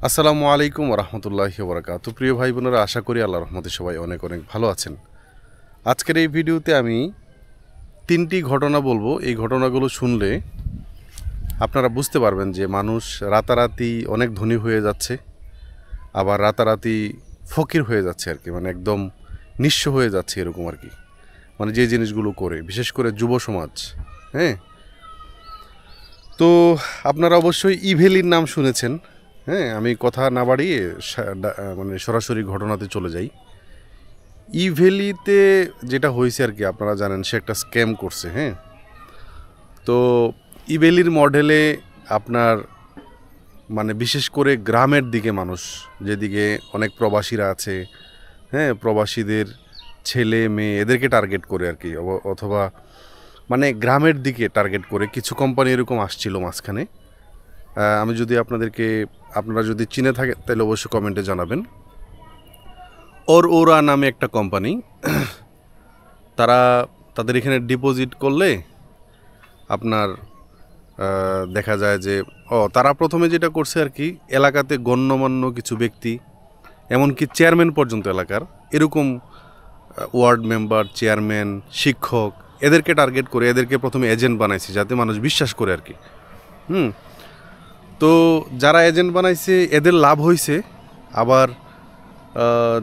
আসসালামু আলাইকুম রহমতুল্লাহি ওবরাকাতুহু। প্রিয় ভাই বোনেরা, আশা করি আল্লাহর রহমতে সবাই অনেক অনেক ভালো আছেন। আজকের এই ভিডিওতে আমি তিনটি ঘটনা বলবো। এই ঘটনাগুলো শুনলে আপনারা বুঝতে পারবেন যে মানুষ রাতারাতি অনেক ধনী হয়ে যাচ্ছে, আবার রাতারাতি ফকির হয়ে যাচ্ছে আর কি, মানে একদম নিঃস্ব হয়ে যাচ্ছে এরকম আর কি, মানে যে জিনিসগুলো করে, বিশেষ করে যুব সমাজ। হ্যাঁ, তো আপনারা অবশ্যই ইভেলির নাম শুনেছেন। হ্যাঁ, আমি কথা না বাড়িয়ে মানে সরাসরি ঘটনাতে চলে যাই। ইভেলিতে যেটা হয়েছে আর কি, আপনারা জানেন সে একটা স্ক্যাম করছে। হ্যাঁ, তো ইভেলির মডেলে আপনার মানে বিশেষ করে গ্রামের দিকে মানুষ, যেদিকে অনেক প্রবাসীরা আছে, হ্যাঁ, প্রবাসীদের ছেলে মেয়ে এদেরকে টার্গেট করে আর কি, অথবা মানে গ্রামের দিকে টার্গেট করে কিছু কোম্পানি এরকম আসছিল মাঝখানে। আমি যদি আপনারা যদি চিনে থাকেন তাহলে অবশ্যই কমেন্টে জানাবেন। ওরা নামে একটা কোম্পানি, তাদের এখানে ডিপোজিট করলে আপনার দেখা যায় যে তারা প্রথমে যেটা করছে আর কি, এলাকাতে গণ্যমান্য কিছু ব্যক্তি, এমনকি চেয়ারম্যান পর্যন্ত এলাকার, এরকম ওয়ার্ড মেম্বার, চেয়ারম্যান, শিক্ষক, এদেরকে টার্গেট করে এদেরকে প্রথমে এজেন্ট বানাইছে যাতে মানুষ বিশ্বাস করে আর কি। তো যারা এজেন্ট বানাইছে এদের লাভ হয়েছে, আবার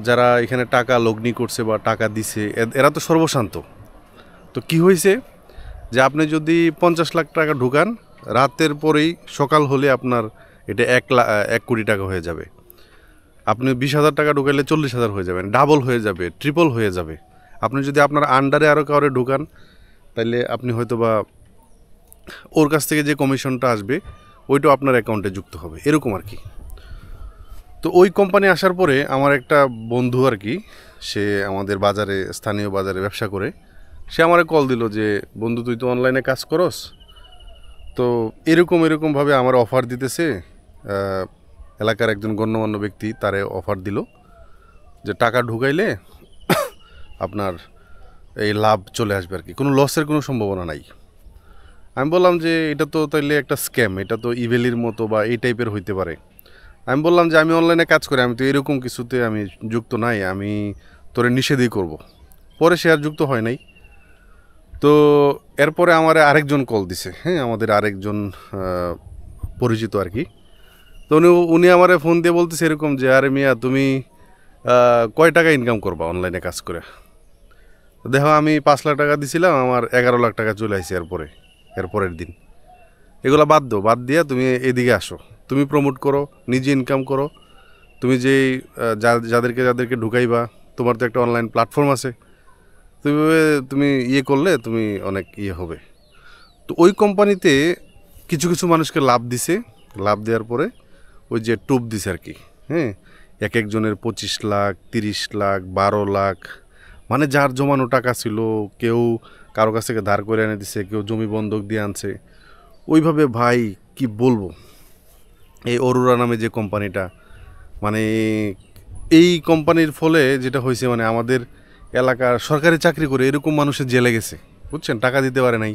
যারা এখানে টাকা লগ্নি করছে বা টাকা দিছে এরা তো সর্বশান্ত। তো কি হয়েছে যে আপনি যদি 50 লাখ টাকা ঢুকান, রাতের পরেই সকাল হলে আপনার এটা 1 কোটি টাকা হয়ে যাবে। আপনি 20,000 টাকা ঢুকাইলে 40,000 হয়ে যাবে, ডাবল হয়ে যাবে, ট্রিপল হয়ে যাবে। আপনি যদি আপনার আন্ডারে আরও কাউরে ঢুকান, তাহলে আপনি হয়তো বা ওর কাছ থেকে যে কমিশনটা আসবে ওইটাও আপনার অ্যাকাউন্টে যুক্ত হবে, এরকম আর কি। তো ওই কোম্পানি আসার পরে আমার একটা বন্ধু আর কি, সে আমাদের স্থানীয় বাজারে ব্যবসা করে, সে আমারে কল দিল যে বন্ধু, তুই তো অনলাইনে কাজ করস, তো এরকমভাবে আমার অফার দিতেছে। এলাকার একজন গণ্যমান্য ব্যক্তি তারে অফার দিল যে টাকা ঢুকাইলে আপনার এই লাভ চলে আসবে আর কি, কোনো লসের কোনো সম্ভাবনা নাই। আমি বললাম যে এটা তো তাইলে একটা স্ক্যাম, এটা তো ইভেলির মতো বা এই টাইপের হইতে পারে। আমি বললাম যে আমি অনলাইনে কাজ করি, আমি তো এরকম কিছুতে আমি যুক্ত নাই, আমি তোরে নিষেধই করব। পরে সে আর যুক্ত হয় নাই। তো এরপরে আমার আরেকজন কল দিছে, হ্যাঁ, আমাদের আরেকজন পরিচিত আর কি। তো উনি আমারে ফোন দিয়ে বলতেছে এরকম যে, আরে মিয়া, তুমি কয় টাকা ইনকাম করবা অনলাইনে কাজ করে? দেখো, আমি 5 লাখ টাকা দিছিলাম, আমার 11 লাখ টাকা চলে আসছে এরপরের দিন। এগুলো বাদ দিয়া তুমি এদিকে আসো, তুমি প্রমোট করো, নিজে ইনকাম করো। তুমি যেই যাদেরকে ঢুকাইবা, তোমার তো একটা অনলাইন প্ল্যাটফর্ম আছে, তুমি করলে তুমি অনেক হবে। তো ওই কোম্পানিতে কিছু কিছু মানুষকে লাভ দিছে, লাভ দেওয়ার পরে ওই যে টুপ দিছে আর কি। হ্যাঁ, একজনের 25 লাখ, 30 লাখ, 12 লাখ, মানে যার জমানো টাকা ছিল, কেউ কারো কাছ থেকে ধার করে এনে দিছে, কেউ জমি বন্ধক দিয়ে আনছে। ওইভাবে ভাই কি বলবো, এই অরোরা নামে যে কোম্পানিটা, মানে এই কোম্পানির ফলে যেটা হয়েছে, মানে আমাদের এলাকার সরকারি চাকরি করে এরকম মানুষের জেলে গেছে, বুঝছেন, টাকা দিতে পারে নাই,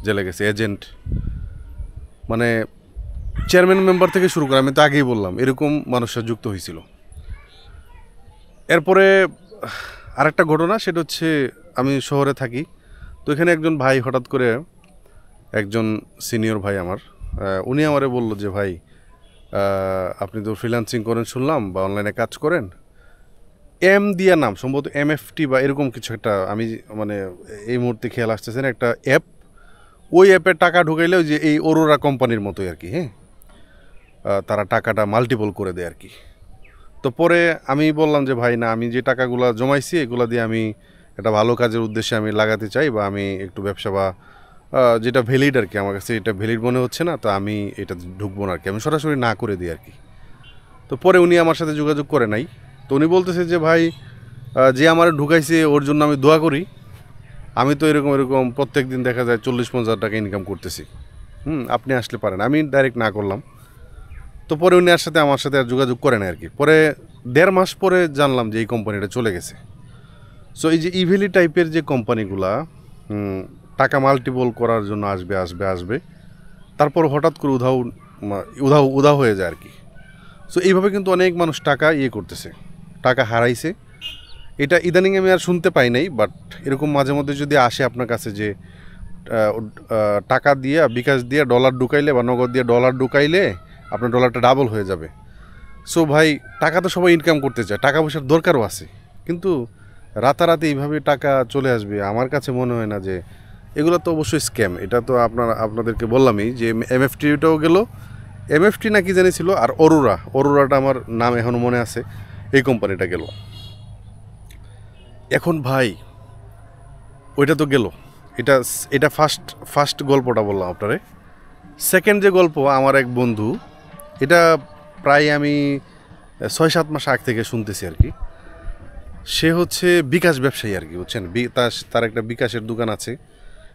জেলে গেছে এজেন্ট, মানে চেয়ারম্যান মেম্বার থেকে শুরু করে, আমি তো আগেই বললাম এরকম মানুষরা যুক্ত হয়েছিল। এরপরে আরেকটা ঘটনা, সেটা হচ্ছে আমি শহরে থাকি, তো এখানে একজন ভাই হঠাৎ করে, একজন সিনিয়র ভাই আমার, উনি আমারে বলল যে ভাই, আপনি তো ফ্রিল্যান্সিং করেন শুনলাম, বা অনলাইনে কাজ করেন, এম দিয়া নাম সম্ভবত MFT বা এরকম কিছু একটা, আমি মানে এই মুহূর্তে খেয়াল আসতেছে না, একটা অ্যাপ, ওই অ্যাপে টাকা ঢুকাইলে যে এই অরোরা কোম্পানির মতোই আর কি। হ্যাঁ, তারা টাকাটা মাল্টিপল করে দেয় আর কি। তো পরে আমি বললাম যে ভাই, না, আমি যে টাকাগুলো জমাইছি এগুলো দিয়ে আমি একটা ভালো কাজের উদ্দেশ্যে আমি লাগাতে চাই, বা আমি একটু ব্যবসা বা যেটা ভ্যালিড আর কি, আমার কাছে এটা ভ্যালিড মনে হচ্ছে না, তো আমি এটা ঢুকবো না আর কি, আমি সরাসরি না করে দিই আর কি। তো পরে উনি আমার সাথে যোগাযোগ করে নাই। তো উনি বলতেছে যে ভাই, যে আমার ঢুকাইছে ওর জন্য আমি দোয়া করি, আমি তো এরকম প্রত্যেক দিন দেখা যায় 40-50 টাকা ইনকাম করতেছি, আপনি আসলে পারেন। আমি ডাইরেক্ট না করলাম। তো পরে উনি আমার সাথে আর যোগাযোগ করে না আর কি। পরে 1.5 মাস পরে জানলাম যে এই কোম্পানিটা চলে গেছে। সো এই যে ইভেলি টাইপের যে কোম্পানিগুলা টাকা মাল্টিপল করার জন্য আসবে, তারপর হঠাৎ করে উধাও হয়ে যায় আর কি। সো এইভাবে কিন্তু অনেক মানুষ টাকা করতেছে, টাকা হারাইছে। এটা ইদানিং আমি আর শুনতে পাই নাই, বাট এরকম মাঝে মধ্যে যদি আসে আপনার কাছে যে টাকা দিয়া বিকাশ দিয়া ডলার ঢুকাইলে বা নগদ দিয়ে ডলার ঢুকাইলে আপনার ডলারটা ডাবল হয়ে যাবে। সো ভাই, টাকা তো সবাই ইনকাম করতে চায়, টাকা পয়সার দরকারও আছে, কিন্তু রাতারাতি এইভাবে টাকা চলে আসবে আমার কাছে মনে হয় না। যে এগুলো তো অবশ্যই স্ক্যাম। এটা তো আপনাদেরকে বললামই যে এমএফটিটাও গেল, এমএফটি না কি জানি ছিল, আর অরোরাটা আমার নাম এখনও মনে আছে, এই কোম্পানিটা গেল। এখন ভাই ওইটা তো গেল, এটা এটা ফার্স্ট গল্পটা বললাম আপনারে। সেকেন্ড যে গল্প, আমার এক বন্ধু, এটা প্রায় আমি 6-7 মাস আগ থেকে শুনতেছি আর কি। সে হচ্ছে বিকাশ ব্যবসায়ী আর কি, বুঝছেন, তার একটা বিকাশের দোকান আছে।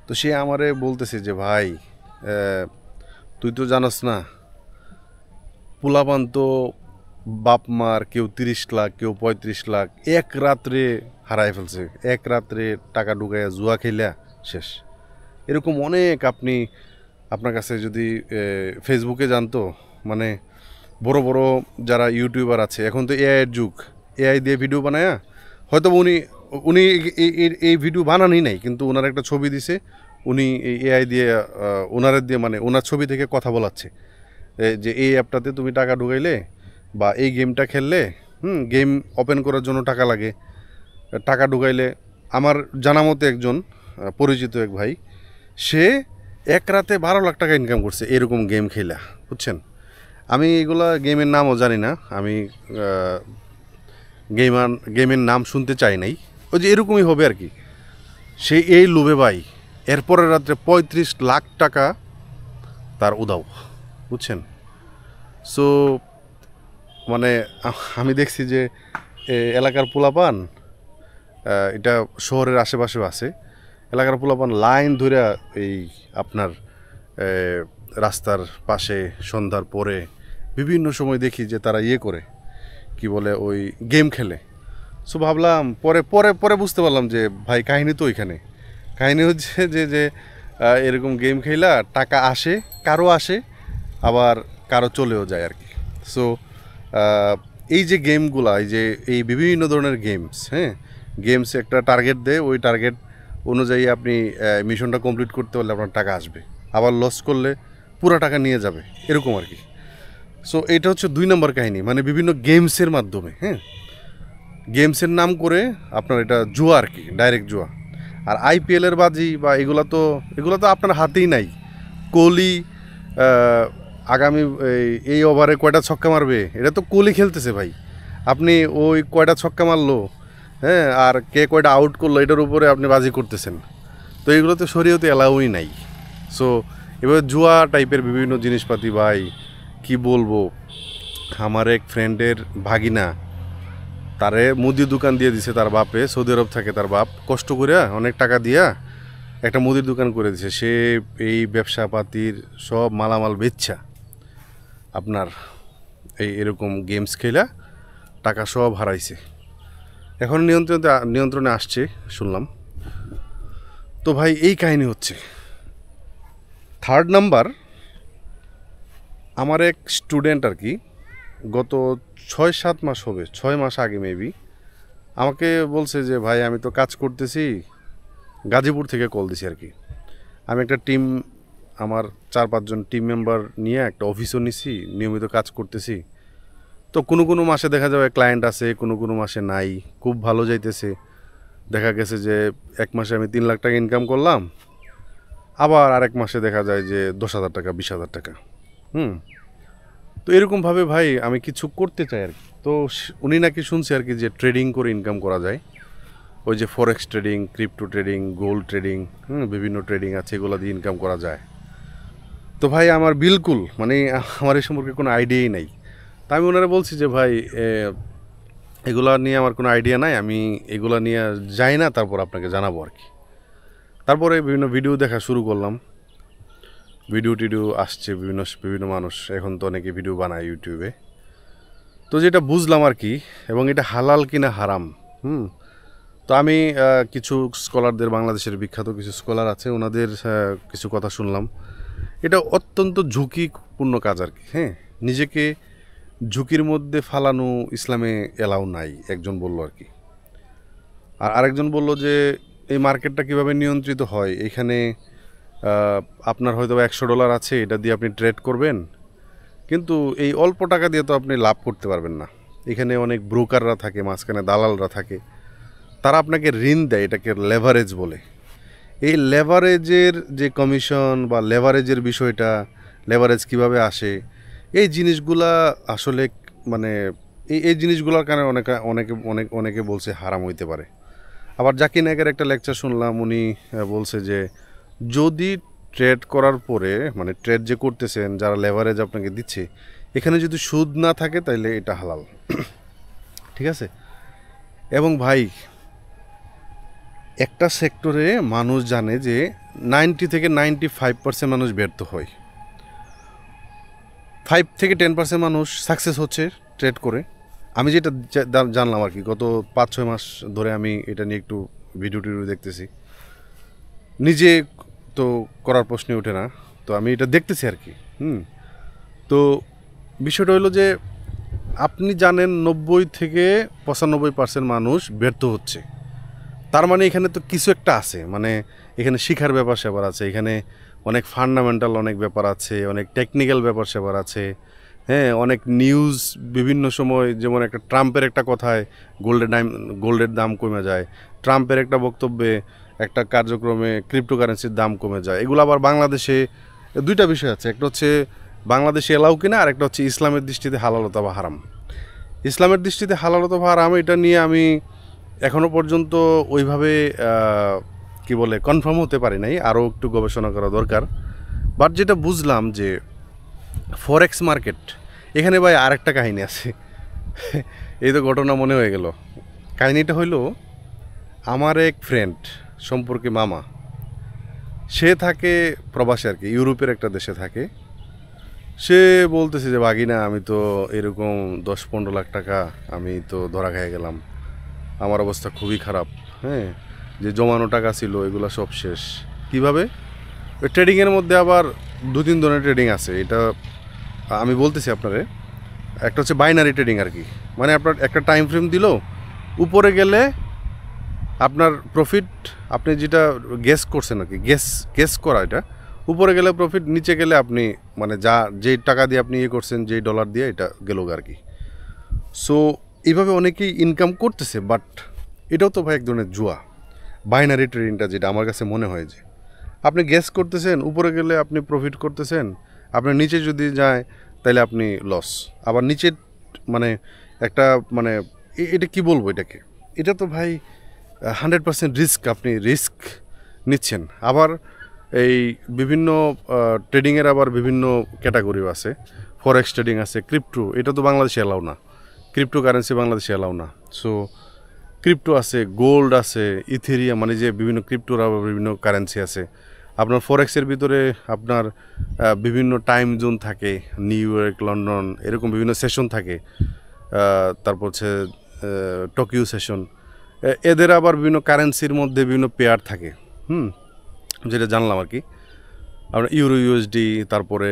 তো সে আমারে বলতেছে যে ভাই, তুই তো জানোস না, পোলাপান তো বাপ মার কেউ 30 লাখ, কেউ 35 লাখ এক রাত্রে হারায় ফেলছে, এক রাত্রে টাকা ঢুকাইয়া জুয়া খেলা শেষ। এরকম অনেক আপনার কাছে যদি ফেসবুকে জানতো, মানে বড় বড় যারা ইউটিউবার আছে, এখন তো এআইয়ের যুগ, এআই দিয়ে ভিডিও বানায়া, হয়তো উনি উনি এই ভিডিও বানানই নাই, কিন্তু ওনার একটা ছবি দিছে, উনি এই এআই দিয়ে ওনারের দিয়ে মানে ওনার ছবি থেকে কথা বলাচ্ছে যে এই অ্যাপটাতে তুমি টাকা ঢুকাইলে বা এই গেমটা খেললে, গেম ওপেন করার জন্য টাকা লাগে, টাকা ঢুকাইলে। আমার জানা মতে একজন পরিচিত এক ভাই, সে এক রাতে 12 লাখ টাকা ইনকাম করছে এরকম গেম খেলা, বুঝছেন। আমি এগুলা গেমের নামও জানি না, আমি গেমের নাম শুনতে চাই নাই। ওই যে এরকমই হবে আর কি। সেই এই লোভে ভাই এরপরের রাত্রে 35 লাখ টাকা তার উদাও, বুঝছেন। সো মানে আমি দেখছি যে এলাকার পোলাপান, এটা শহরের আশেপাশেও আছে, এলাকার পোলাপান লাইন ধরে এই আপনার রাস্তার পাশে সন্ধ্যার পরে বিভিন্ন সময় দেখি যে তারা করে কি বলে ওই গেম খেলে। সো ভাবলাম, পরে পরে পরে বুঝতে পারলাম যে ভাই কাহিনী তো ওইখানে, কাহিনী হচ্ছে যে এরকম গেম খেলা টাকা আসে, কারো আসে আবার কারো চলেও যায় আর কি। সো এই যে গেমগুলা, এই বিভিন্ন ধরনের গেমস, গেমস একটা টার্গেট দেয়, ওই টার্গেট অনুযায়ী আপনি মিশনটা কমপ্লিট করতে পারলে আপনার টাকা আসবে, আবার লস করলে পুরো টাকা নিয়ে যাবে, এরকম আর কি। সো এটা হচ্ছে 2 নম্বর কাহিনী, মানে বিভিন্ন গেমসের মাধ্যমে, গেমসের নাম করে আপনার এটা জুয়া আর কি, ডাইরেক্ট জুয়া। আর আইপিএলের বাজি বা এগুলো তো আপনার হাতেই নাই। কোহলি আগামী এই ওভারে কয়টা ছক্কা মারবে, এটা তো কোহলি খেলতেছে ভাই। আপনি ওই কয়টা ছক্কা মারলো, আর কে কয়টা আউট করলো, এটার উপরে আপনি বাজি করতেছেন। তো এগুলো তো শরীয়তে অ্যালাউই নাই। সো এবার জুয়া টাইপের বিভিন্ন জিনিসপাতি ভাই কি বলবো। আমার এক ফ্রেন্ডের ভাগিনা, তারে মুদির দোকান দিয়ে দিছে তার বাপে, সৌদি আরব থাকে তার বাপ, কষ্ট করে অনেক টাকা দিয়া একটা মুদির দোকান করে দিছে। সে এই ব্যবসাপাতির সব মালামাল বেচছা আপনার এরকম গেমস খেলা টাকা সব হারাইছে। এখন নিয়ন্ত্রণে আসছে শুনলাম। তো ভাই এই কাহিনী হচ্ছে। 3rd নাম্বার, আমার এক স্টুডেন্ট আর কি, গত 6-7 মাস হবে, 6 মাস আগে মেবি আমাকে বলছে যে ভাই আমি তো কাজ করতেছি, গাজীপুর থেকে কল দিছি আর কি। আমি একটা টিম, আমার 4-5 জন টিম মেম্বার নিয়ে একটা অফিসও নিছি, নিয়মিত কাজ করতেছি। তো কোনো মাসে দেখা যাবে ক্লায়েন্ট আছে, কোনো মাসে নাই, খুব ভালো যাইতেছে। দেখা গেছে যে এক মাসে আমি 3 লাখ টাকা ইনকাম করলাম, আবার আরেক মাসে দেখা যায় যে 10,000 টাকা, 20,000 টাকা। তো এরকমভাবে ভাই আমি কিছু করতে চাই আর কি। তো উনি নাকি শুনছে আর কি যে ট্রেডিং করে ইনকাম করা যায়, ওই যে forex trading, crypto trading, gold trading, বিভিন্ন ট্রেডিং আছে, এগুলো দিয়ে ইনকাম করা যায়। তো ভাই আমার বিলকুল মানে আমার এই সম্পর্কে কোনো আইডিয়াই নাই। তা আমি ওনারা বলছি যে ভাই এগুলা নিয়ে আমার কোনো আইডিয়া নাই, আমি এগুলা নিয়ে যাই না, তারপর আপনাকে জানাবো আর কি। তারপরে বিভিন্ন ভিডিও দেখা শুরু করলাম, ভিডিও আসছে, বিভিন্ন মানুষ এখন তো অনেকে ভিডিও বানায় ইউটিউবে। তো যেটা বুঝলাম আর কি, এবং এটা হালাল কিনা হারাম, তো আমি কিছু স্কলারদের, বাংলাদেশের বিখ্যাত কিছু স্কলার আছে, ওনাদের কিছু কথা শুনলাম। এটা অত্যন্ত ঝুঁকিপূর্ণ কাজ আর কি। নিজেকে ঝুঁকির মধ্যে ফালানো ইসলামে এলাও নাই, একজন বলল আর কি। আর আরেকজন বলল যে এই মার্কেটটা কিভাবে নিয়ন্ত্রিত হয়, এখানে আপনার হয়তো $100 আছে, এটা দিয়ে আপনি ট্রেড করবেন, কিন্তু এই অল্প টাকা দিয়ে তো আপনি লাভ করতে পারবেন না। এখানে অনেক ব্রোকাররা থাকে, মাঝখানে দালালরা থাকে, তারা আপনাকে ঋণ দেয়, এটাকে লেভারেজ বলে। এই লেভারেজের যে কমিশন বা লেভারেজের বিষয়টা, লেভারেজ কিভাবে আসে, এই জিনিসগুলা আসলে মানে এই জিনিসগুলোর কারণে অনেকে বলছে হারাম হইতে পারে। আবার জাকির নায়কের একটা লেকচার শুনলাম, উনি বলছে যে যদি ট্রেড করার পরে মানে ট্রেড যে করতেছেন, যারা লেভারেজ আপনাকে দিচ্ছে, এখানে যদি সুদ না থাকে তাহলে এটা হালাল। ঠিক আছে। এবং ভাই, একটা সেক্টরে মানুষ জানে যে 90 থেকে 95% মানুষ ব্যর্থ হয়, 5 থেকে 10% মানুষ সাকসেস হচ্ছে ট্রেড করে। আমি যেটা জানলাম আর কি, গত 5-6 মাস ধরে আমি এটা নিয়ে একটু ভিডিও দেখতেছি, নিজে তো করার প্রশ্নই ওঠে না, তো আমি এটা দেখতেছি আর কি। তো বিষয়টা হলো যে আপনি জানেন 90 থেকে 95% মানুষ ব্যর্থ হচ্ছে, তার মানে এখানে তো কিছু একটা আছে, মানে এখানে শিখার ব্যাপার স্যাপার আছে, এখানে অনেক ফান্ডামেন্টাল অনেক ব্যাপার আছে, অনেক টেকনিক্যাল ব্যাপার স্যাপার আছে। হ্যাঁ, অনেক নিউজ বিভিন্ন সময়, যেমন একটা ট্রাম্পের একটা কথায় গোল্ডের দাম কমে যায়, ট্রাম্পের একটা বক্তব্যে একটা কার্যক্রমে ক্রিপ্টোকারেন্সির দাম কমে যায়। এগুলো আবার বাংলাদেশে দুইটা বিষয় আছে, একটা হচ্ছে বাংলাদেশে এলাও কিনা, আর একটা হচ্ছে ইসলামের দৃষ্টিতে হালালতা বা হারাম। ইসলামের দৃষ্টিতে হালালতা বা হারাম, এটা নিয়ে আমি এখনও পর্যন্ত ওইভাবে কি বলে কনফার্ম হতে পারি নাই, আরও একটু গবেষণা করা দরকার। বাট যেটা বুঝলাম যে ফরেক্স মার্কেট, এখানে ভাই আরেকটা কাহিনী আছে। এই তো ঘটনা মনে হয়ে গেল। কাহিনীটা হইল, আমার এক ফ্রেন্ড সম্পর্কে মামা, সে থাকে প্রবাসে আর কি, ইউরোপের একটা দেশে থাকে। সে বলতেছে যে বাগিনা, আমি তো এরকম 10-15 লাখ টাকা আমি তো ধরা খেয়ে গেলাম, আমার অবস্থা খুবই খারাপ। হ্যাঁ, যে জমানো টাকা ছিল এগুলো সব শেষ। কিভাবে? ওই ট্রেডিংয়ের মধ্যে আবার 2-3 ধরনের ট্রেডিং আছে, এটা আমি বলতেছি আপনারে। একটা হচ্ছে বাইনারি ট্রেডিং আর কি, মানে আপনার একটা টাইম ফ্রেম দিল, উপরে গেলে আপনার প্রফিট, আপনি যেটা গেস করছেন আর কি, গেস করা, এটা উপরে গেলে প্রফিট, নিচে গেলে আপনি মানে যেই টাকা দিয়ে আপনি ইয়ে করছেন, যেই ডলার দিয়ে, এটা গেল আর কি। সো এইভাবে অনেকেই ইনকাম করতেছে, বাট এটাও তো ভাই এক ধরনের জুয়া। বাইনারি ট্রেডিংটা যেটা আমার কাছে মনে হয়, যে আপনি গেস করতেছেন, উপরে গেলে আপনি প্রফিট করতেছেন, আপনার নিচে যদি যায় তাহলে আপনি লস। আবার নিচে মানে একটা মানে এটা কি বলবো এটাকে, এটা তো ভাই 100% রিস্ক, আপনি রিস্ক নিচ্ছেন। আবার এই বিভিন্ন ট্রেডিংয়ের আবার বিভিন্ন ক্যাটাগরিও আছে, ফরেক্স ট্রেডিং আছে, ক্রিপ্টো, এটা তো বাংলাদেশে এলাও না, ক্রিপ্টো কারেন্সি বাংলাদেশে এলাও না। সো ক্রিপ্টো আছে, গোল্ড আছে, ইথেরিয়াম, মানে যে বিভিন্ন ক্রিপ্টোর আবার বিভিন্ন কারেন্সি আছে। আপনার ফরেক্সের ভিতরে আপনার বিভিন্ন টাইম জোন থাকে, নিউ ইয়র্ক, লন্ডন, এরকম বিভিন্ন সেশন থাকে। তারপর হচ্ছে টোকিও সেশন, এদের আবার বিভিন্ন কারেন্সির মধ্যে বিভিন্ন পেয়ার থাকে। যেটা জানলাম আর কি, আপনার ইউরো ইউএসডি, তারপরে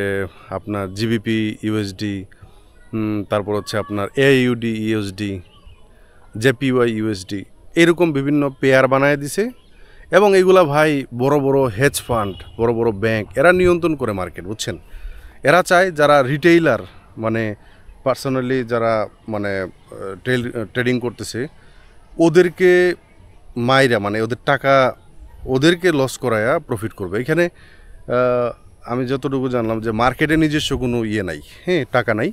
আপনার জিবিপি ইউএসডি, তারপর হচ্ছে আপনার AUD ইউএসডি, JPY ইউএসডি, এরকম বিভিন্ন পেয়ার বানায় দিছে। এবং এগুলা ভাই বড় বড় হেজ ফান্ড, বড় বড় ব্যাংক, এরা নিয়ন্ত্রণ করে মার্কেট, বুঝছেন। এরা চায় যারা রিটেইলার, মানে পার্সোনালি যারা মানে ট্রেডিং করতেছে, ওদেরকে মাইরা, মানে ওদের টাকা ওদেরকে লস করায়া প্রফিট করবে। এখানে আমি যতটুকু জানলাম যে মার্কেটে নিজস্ব কোনো ইয়ে নাই, হ্যাঁ, টাকা নাই।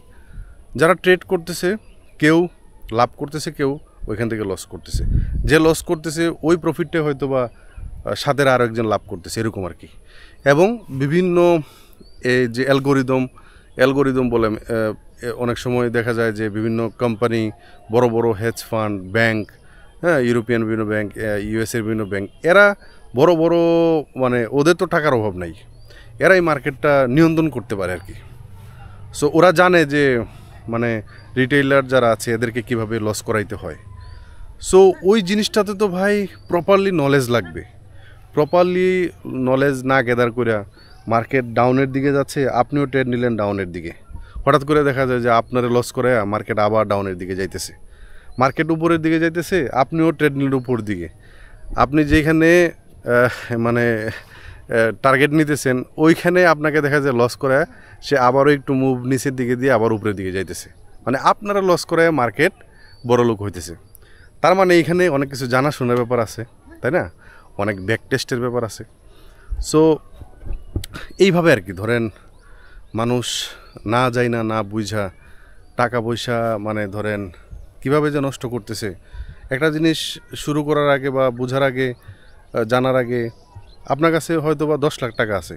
যারা ট্রেড করতেছে, কেউ লাভ করতেছে, কেউ ওইখান থেকে লস করতেছে। যে লস করতেছে ওই প্রফিটটা হয়তো বা সাথে আরও একজন লাভ করতেছে, এরকম আর কি। এবং বিভিন্ন এই যে অ্যালগোরিদম বলে, অনেক সময় দেখা যায় যে বিভিন্ন কোম্পানি, বড় বড় হেজ ফান্ড, ব্যাংক, হ্যাঁ, ইউরোপিয়ান বিভিন্ন ব্যাংক, ইউএসের বিভিন্ন ব্যাংক, এরা বড় বড়, মানে ওদের তো টাকার অভাব নাই, এরা এই মার্কেটটা নিয়ন্ত্রণ করতে পারে আর কি। সো ওরা জানে যে মানে রিটেইলার যারা আছে এদেরকে কিভাবে লস করাইতে হয়। সো ওই জিনিসটাতে তো ভাই প্রপারলি নলেজ লাগবে। প্রপারলি নলেজ না গ্যাদার করে মার্কেট ডাউনের দিকে যাচ্ছে, আপনিও ট্রেড নিলেন ডাউনের দিকে, হঠাৎ করে দেখা যায় যে আপনারে লস করে মার্কেট আবার ডাউনের দিকে যাইতেছে, মার্কেট উপরের দিকে যাইতেছে, আপনিও ট্রেডমিলের উপর দিকে, আপনি যেখানে মানে টার্গেট নিতেছেন ওইখানে আপনাকে দেখা যায় লস করে সে আবারও একটু মুভ নিচের দিকে দিয়ে আবার উপরের দিকে যাইতেছে, মানে আপনারা লস করে মার্কেট বড়লোক হইতেছে। তার মানে এখানে অনেক কিছু জানাশোনার ব্যাপার আছে, তাই না, অনেক ব্যাক টেস্টের ব্যাপার আছে। সো এইভাবে আর কি ধরেন মানুষ না যায় না বুঝা টাকা পয়সা মানে ধরেন কিভাবে যে নষ্ট করতেছে। একটা জিনিস শুরু করার আগে বা বোঝার আগে জানার আগে আপনার কাছে হয়তো বা 10 লাখ টাকা আছে,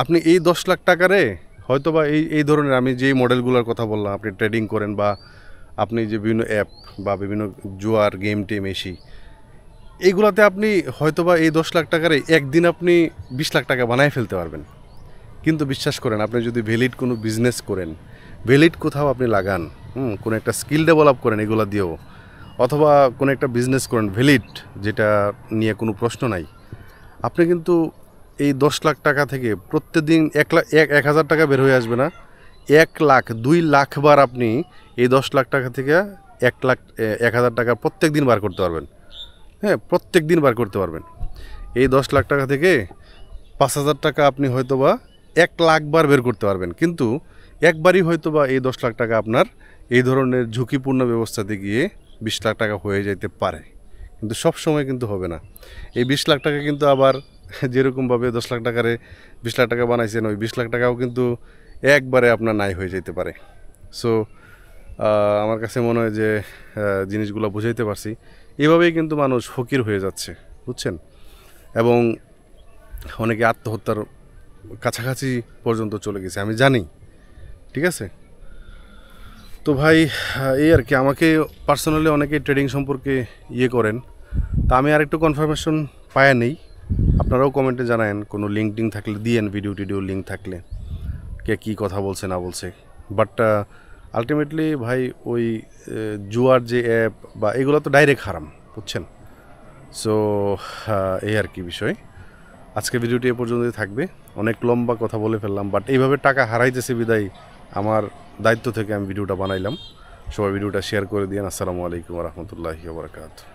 আপনি এই 10 লাখ টাকারে হয়তো বা এই ধরনের আমি যেই মডেলগুলোর কথা বললাম, আপনি ট্রেডিং করেন বা আপনি যে বিভিন্ন অ্যাপ বা বিভিন্ন জুয়ার গেম টেম এইগুলাতে আপনি হয়তো বা এই 10 লাখ টাকারে একদিন আপনি 20 লাখ টাকা বানায় ফেলতে পারবেন। কিন্তু বিশ্বাস করেন আপনি যদি ভ্যালিড কোনো বিজনেস করেন, ভ্যালিড কোথাও আপনি লাগান, কোনো একটা স্কিল ডেভেলপ করেন এগুলো দিয়েও, অথবা কোনো একটা বিজনেস করেন ভ্যালিড, যেটা নিয়ে কোনো প্রশ্ন নাই, আপনি কিন্তু এই 10 লাখ টাকা থেকে প্রত্যেকদিন 1,000 টাকা বের হয়ে আসবে না, 1 লাখ 2 লাখ বার আপনি এই 10 লাখ টাকা থেকে 1,000 টাকা প্রত্যেক দিন বার করতে পারবেন। হ্যাঁ, প্রত্যেক দিন বার করতে পারবেন। এই 10 লাখ টাকা থেকে 5,000 টাকা আপনি হয়তোবা 1 লাখ বার বের করতে পারবেন, কিন্তু একবারই হয়তোবা এই 10 লাখ টাকা আপনার এই ধরনের ঝুঁকিপূর্ণ ব্যবস্থাতে গিয়ে 20 লাখ টাকা হয়ে যেতে পারে, কিন্তু সব সময় কিন্তু হবে না। এই 20 লাখ টাকা কিন্তু আবার যেরকমভাবে 10 লাখ টাকারে 20 লাখ টাকা বানাইছেন, ওই 20 লাখ টাকাও কিন্তু একবারে আপনার নাই হয়ে যেতে পারে। সো আমার কাছে মনে হয় যে জিনিসগুলো বুঝাইতে পারছি। এভাবেই কিন্তু মানুষ ফকির হয়ে যাচ্ছে, বুঝছেন, এবং অনেকে আত্মহত্যার কাছাকাছি পর্যন্ত চলে গেছে আমি জানি, ঠিক আছে। তো ভাই এই আর কি, আমাকে পার্সোনালি অনেকে ট্রেডিং সম্পর্কে করেন, তা আমি আরেকটু কনফার্মেশন পায়া নেই। আপনারাও কমেন্টে জানায়েন, কোনো লিঙ্ক টিঙ্ক থাকলে দিয়েন, ভিডিও লিঙ্ক থাকলে, কে কী কথা বলছে না বলছে। বাট আলটিমেটলি ভাই ওই জুয়ার যে অ্যাপ বা এগুলো তো ডাইরেক্ট হারাম, বুঝছেন। সো এই আর কি বিষয়। আজকে ভিডিওটি এ পর্যন্তই থাকবে, অনেক লম্বা কথা বলে ফেললাম, বাট এইভাবে টাকা হারাইতেছে বিদায় আমার দায়িত্ব থেকে আমি ভিডিওটা বানাইলাম। সবাই ভিডিওটা শেয়ার করে দিন। আসসালামু আলাইকুম ওয়া রাহমাতুল্লাহি ওয়া বারাকাতুহু।